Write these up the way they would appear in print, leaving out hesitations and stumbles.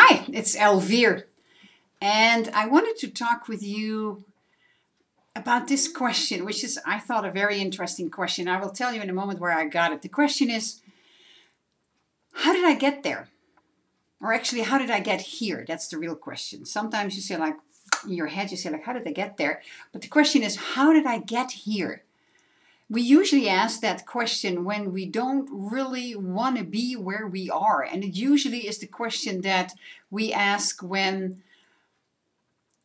Hi, it's Elvire, and I wanted to talk with you about this question, which is, I thought, a very interesting question. I will tell you in a moment where I got it. The question is, how did I get there? Or actually, how did I get here? That's the real question. Sometimes you say, like, in your head, you say, like, how did I get there? But the question is, how did I get here? We usually ask that question when we don't really want to be where we are. And it usually is the question that we ask when,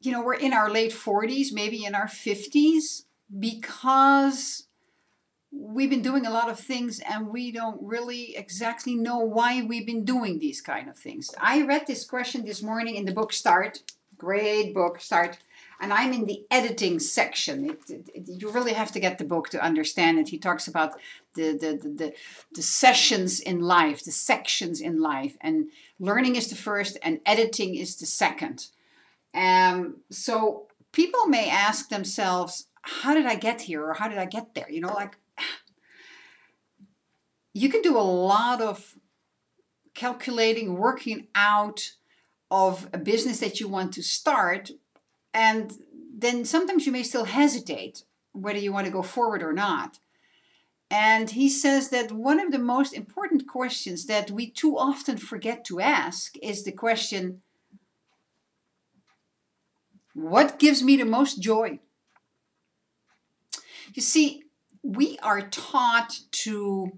we're in our late 40s, maybe in our 50s, because we've been doing a lot of things and we don't really exactly know why we've been doing these kind of things. I read this question this morning in the book Start. Great book, Start. And I'm in the editing section. You really have to get the book to understand it. He talks about the sessions in life, the sections in life. And learning is the first and editing is the second. So people may ask themselves, how did I get here? Or how did I get there? Like, you can do a lot of calculating, working out of a business that you want to start. And then sometimes you may still hesitate whether you want to go forward or not. And he says that one of the most important questions that we too often forget to ask is the question, what gives me the most joy? You see, we are taught to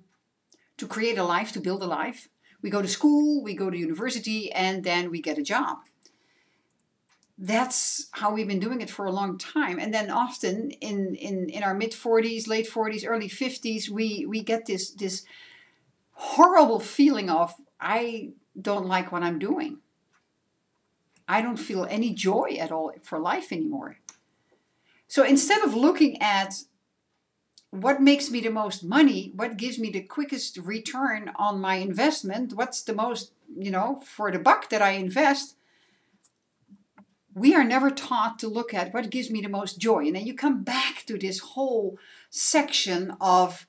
create a life, to build a life. We go to school, we go to university, and then we get a job. That's how we've been doing it for a long time. And then often in our mid-40s, late 40s, early 50s, we get this horrible feeling of, I don't like what I'm doing. I don't feel any joy at all for life anymore. So instead of looking at what makes me the most money, what gives me the quickest return on my investment, what's the most, for the buck that I invest, we are never taught to look at what gives me the most joy. And then you come back to this whole section of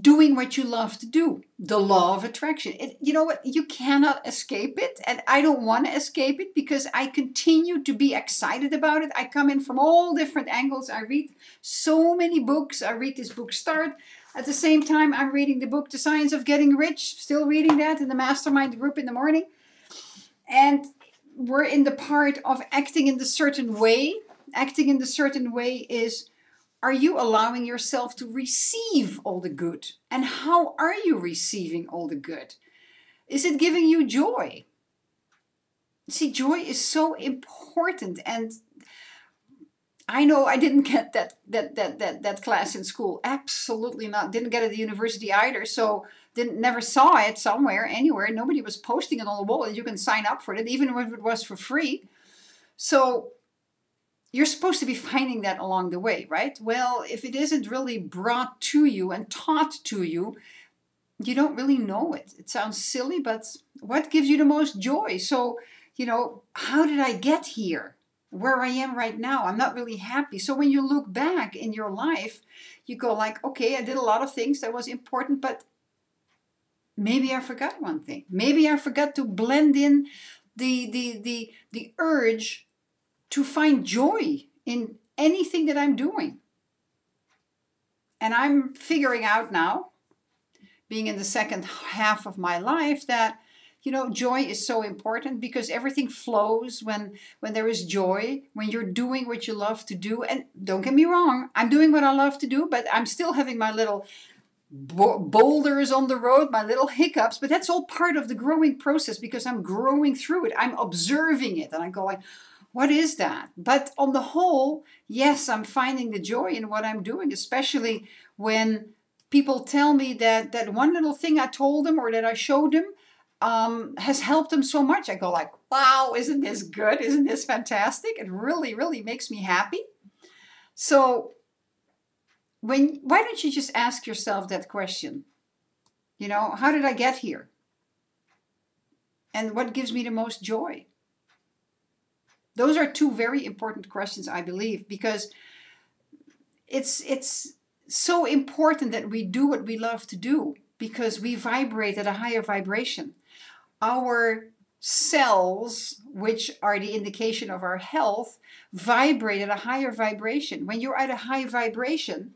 doing what you love to do, the law of attraction. You know what? You cannot escape it. And I don't want to escape it because I continue to be excited about it. I come in from all different angles. I read so many books. I read this book Start. At the same time, I'm reading the book The Science of Getting Rich, still reading that in the mastermind group in the morning. And we're in the part of acting in the certain way. Acting in the certain way is, are you allowing yourself to receive all the good? And how are you receiving all the good? Is it giving you joy? See, joy is so important. And I know I didn't get that class in school. Absolutely not. Didn't get it at the university either. So never saw it somewhere, anywhere. Nobody was posting it on the wall. And you can sign up for it, even if it was for free. So you're supposed to be finding that along the way, right? Well, if it isn't really brought to you and taught to you, you don't really know it. It sounds silly, but what gives you the most joy? So, how did I get here? Where I am right now, I'm not really happy. So when you look back in your life, you go like, okay, I did a lot of things that was important, but maybe I forgot one thing. Maybe I forgot to blend in the urge to find joy in anything that I'm doing. And I'm figuring out now, being in the second half of my life, that, joy is so important because everything flows when there is joy, when you're doing what you love to do. And don't get me wrong, I'm doing what I love to do, but I'm still having my little boulders on the road, my little hiccups, but that's all part of the growing process because I'm growing through it. I'm observing it and I'm going, what is that? But on the whole, yes, I'm finding the joy in what I'm doing, especially when people tell me that one little thing I told them or that I showed them has helped them so much. I go like, wow, isn't this good? Isn't this fantastic? It really, really makes me happy. So why don't you just ask yourself that question? How did I get here? And what gives me the most joy? Those are two very important questions, I believe, because it's so important that we do what we love to do because we vibrate at a higher vibration. Our cells, which are the indication of our health, vibrate at a higher vibration. When you're at a high vibration,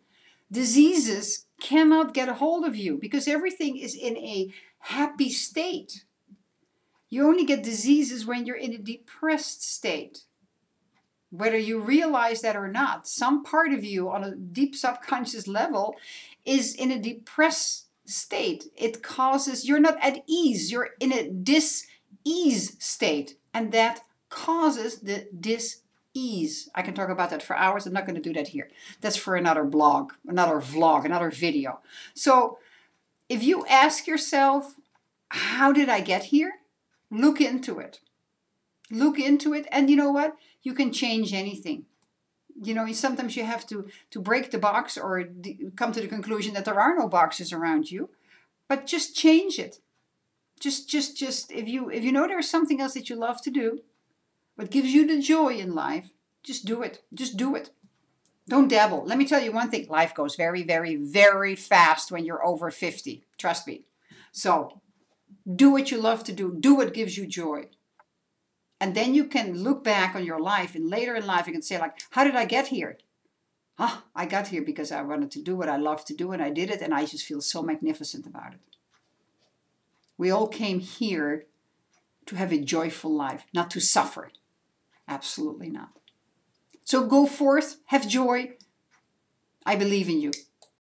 diseases cannot get a hold of you because everything is in a happy state. You only get diseases when you're in a depressed state. Whether you realize that or not, some part of you on a deep subconscious level is in a depressed state. It causes, you're not at ease, you're in a dis-ease state, and that causes the dis-ease. I can talk about that for hours. I'm not going to do that here. That's for another blog, another vlog, another video. So if you ask yourself, how did I get here? Look into it. Look into it, and you know what? You can change anything. You know, sometimes you have to break the box or come to the conclusion that there are no boxes around you, but just change it. Just if you know there's something else that you love to do, what gives you the joy in life, just do it. Just do it. Don't dabble. Let me tell you one thing. Life goes very, very, very fast when you're over 50. Trust me. So do what you love to do. Do what gives you joy. And then you can look back on your life, and later in life you can say, like, how did I get here? I got here because I wanted to do what I love to do, and I did it, and I just feel so magnificent about it. We all came here to have a joyful life, not to suffer. Absolutely not. So go forth, have joy. I believe in you.